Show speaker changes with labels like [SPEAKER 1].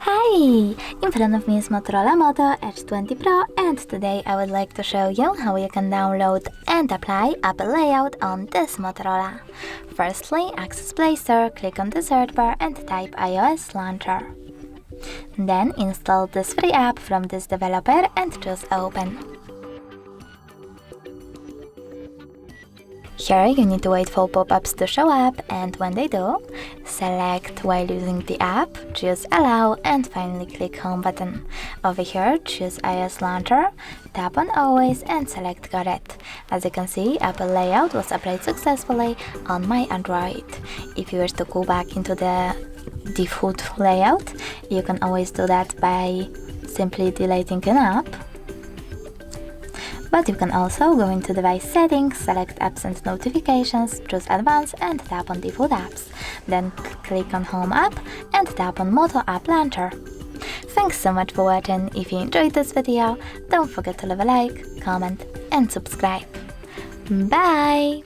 [SPEAKER 1] Hi! In front of me is Motorola Moto Edge 20 Pro, and today I would like to show you how you can download and apply Apple Layout on this Motorola. Firstly, access Play Store, click on the search bar and type iOS Launcher. Then install this free app from this developer and choose Open. Here you need to wait for pop-ups to show up, and when they do, select while using the app, choose Allow, and finally click Home button. Over here, choose iOS Launcher, tap on Always and select Got It. As you can see, Apple Layout was applied successfully on my Android. If you wish to go back into the default layout, you can always do that by simply deleting an app. But you can also go into device settings, select apps and notifications, choose advanced and tap on default apps. Then click on home app and tap on Moto app launcher. Thanks so much for watching. If you enjoyed this video, don't forget to leave a like, comment and subscribe. Bye!